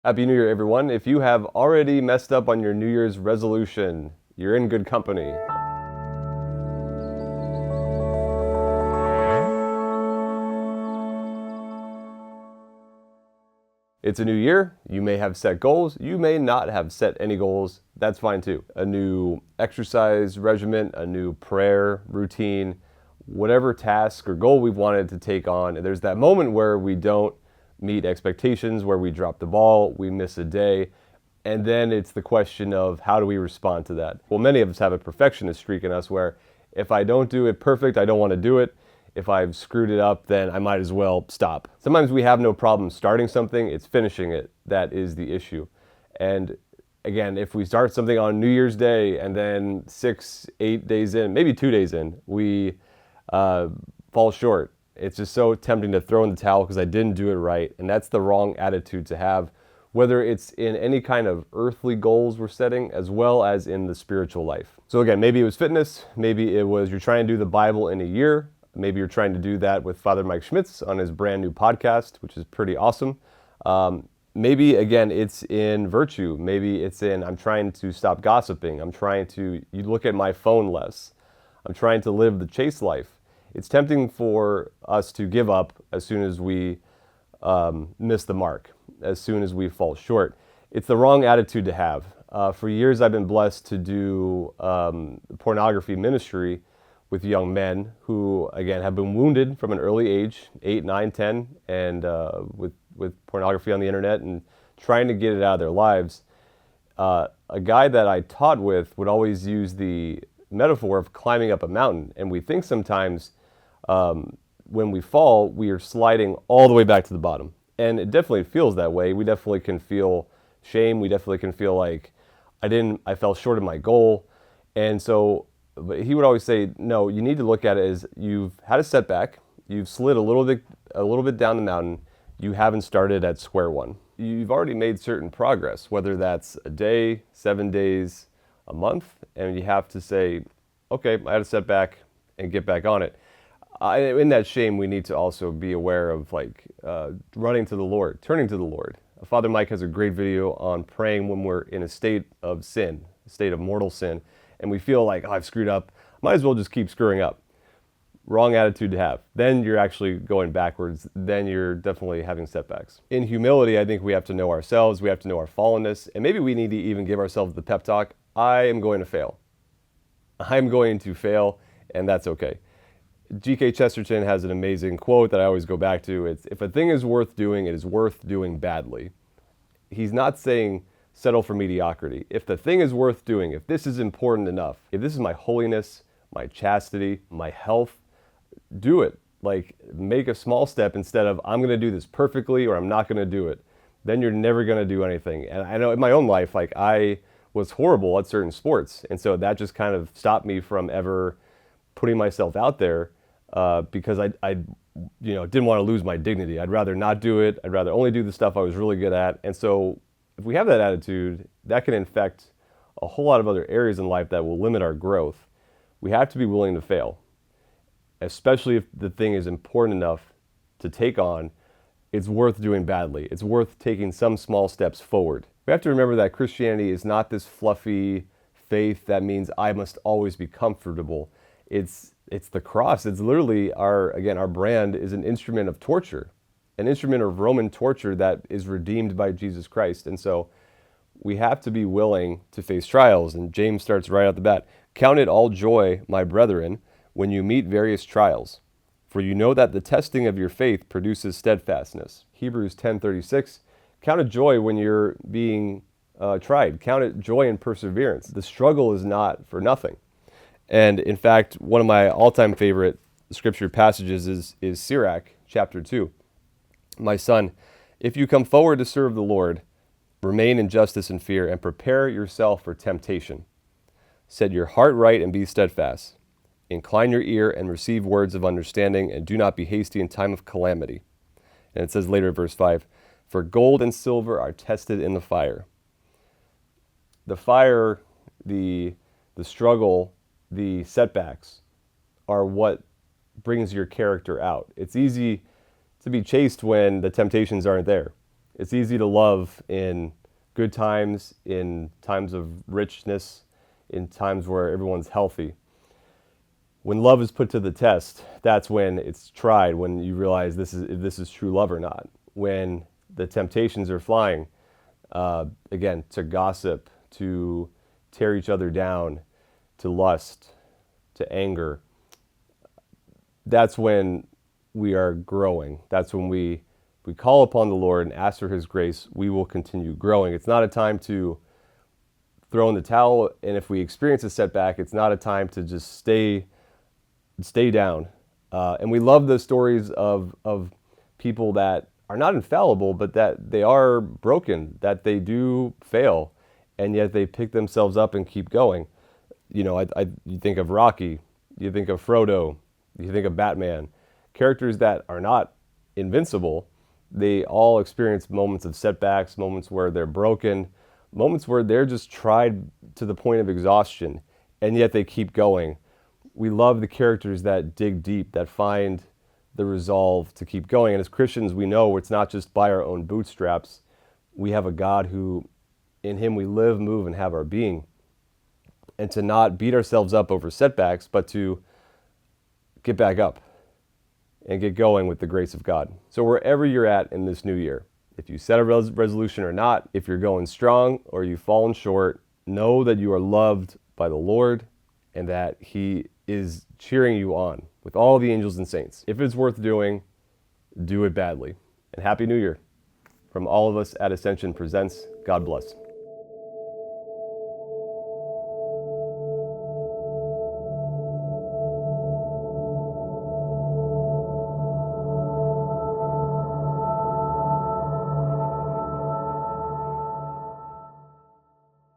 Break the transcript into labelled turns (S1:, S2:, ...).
S1: Happy New Year, everyone. If you have already messed up on your New Year's resolution, you're in good company. It's a new year. You may have set goals. You may not have set any goals. That's fine too. A new exercise regimen, a new prayer routine, whatever task or goal we've wanted to take on. And there's that moment where we don't meet expectations, where we drop the ball, we miss a day. And then it's the question of how do we respond to that? Well, many of us have a perfectionist streak in us where if I don't do it perfect, I don't want to do it. If I've screwed it up, then I might as well stop. Sometimes we have no problem starting something, it's finishing it that is the issue. And again, if we start something on New Year's Day and then 6, 8 days in, maybe 2 days in, we fall short. It's just so tempting to throw in the towel because I didn't do it right. And that's the wrong attitude to have, whether it's in any kind of earthly goals we're setting as well as in the spiritual life. So again, maybe it was fitness, maybe it was you're trying to do the Bible in a year. Maybe you're trying to do that with Father Mike Schmitz on his brand new podcast, which is pretty awesome. Maybe, again, it's in virtue. Maybe it's in I'm trying to stop gossiping. You look at my phone less. I'm trying to live the chaste life. It's tempting for us to give up as soon as we miss the mark, as soon as we fall short. It's the wrong attitude to have. For years, I've been blessed to do pornography ministry with young men who, again, have been wounded from an early age, 8, 9, 10, and with pornography on the internet and trying to get it out of their lives. A guy that I taught with would always use the metaphor of climbing up a mountain. And we think sometimes when we fall, we are sliding all the way back to the bottom. And it definitely feels that way. We definitely can feel shame. We definitely can feel like I fell short of my goal. And so, but he would always say, no, you need to look at it as you've had a setback, you've slid a little bit down the mountain, you haven't started at square one. You've already made certain progress, whether that's a day, 7 days, a month, and you have to say, okay, I had a setback and get back on it. In that shame, we need to also be aware of running to the Lord, turning to the Lord. Father Mike has a great video on praying when we're in a state of sin, a state of mortal sin, and we feel like, oh, I've screwed up, might as well just keep screwing up. Wrong attitude to have. Then you're actually going backwards. Then you're definitely having setbacks. In humility, I think we have to know ourselves. We have to know our fallenness. And maybe we need to even give ourselves the pep talk. I am going to fail. I'm going to fail, and that's okay. G.K. Chesterton has an amazing quote that I always go back to. It's, if a thing is worth doing, it is worth doing badly. He's not saying settle for mediocrity. If the thing is worth doing, if this is important enough, if this is my holiness, my chastity, my health, do it. Like, make a small step instead of I'm going to do this perfectly or I'm not going to do it. Then you're never going to do anything. And I know in my own life, like, I was horrible at certain sports. And so that just kind of stopped me from ever putting myself out there because I didn't want to lose my dignity. I'd rather not do it. I'd rather only do the stuff I was really good at. And so if we have that attitude, that can infect a whole lot of other areas in life that will limit our growth. We have to be willing to fail, especially if the thing is important enough to take on. It's worth doing badly. It's worth taking some small steps forward. We have to remember that Christianity is not this fluffy faith that means I must always be comfortable. It's the cross. It's literally our brand is an instrument of torture, an instrument of Roman torture that is redeemed by Jesus Christ. And so we have to be willing to face trials. And James starts right out the bat. Count it all joy, my brethren, when you meet various trials, for you know that the testing of your faith produces steadfastness. Hebrews 10:36. Count it joy when you're being tried. Count it joy and perseverance. The struggle is not for nothing. And in fact, one of my all-time favorite scripture passages is Sirach chapter 2. My son, if you come forward to serve the Lord, remain in justice and fear, and prepare yourself for temptation. Set your heart right and be steadfast. Incline your ear and receive words of understanding, and do not be hasty in time of calamity. And it says later in verse 5, for gold and silver are tested in the fire. The fire, the struggle, the setbacks are what brings your character out. It's easy to be chaste when the temptations aren't there. It's easy to love in good times, in times of richness, in times where everyone's healthy. When love is put to the test, that's when it's tried, when you realize if this is true love or not. When the temptations are flying, again, to gossip, to tear each other down, to lust, to anger, that's when we are growing. That's when we call upon the Lord and ask for his grace, we will continue growing. It's not a time to throw in the towel, and if we experience a setback, it's not a time to just stay down. And we love the stories of people that are not infallible, but that they are broken, that they do fail, and yet they pick themselves up and keep going. You know, you think of Rocky, you think of Frodo, you think of Batman, characters that are not invincible. They all experience moments of setbacks, moments where they're broken, moments where they're just tried to the point of exhaustion, and yet they keep going. We love the characters that dig deep, that find the resolve to keep going. And as Christians, we know it's not just by our own bootstraps. We have a God who, in him we live, move, and have our being. And to not beat ourselves up over setbacks, but to get back up and get going with the grace of God. So wherever you're at in this new year, if you set a resolution or not, if you're going strong or you've fallen short, know that you are loved by the Lord and that he is cheering you on with all the angels and saints. If it's worth doing, do it badly. And Happy New Year. From all of us at Ascension Presents, God bless.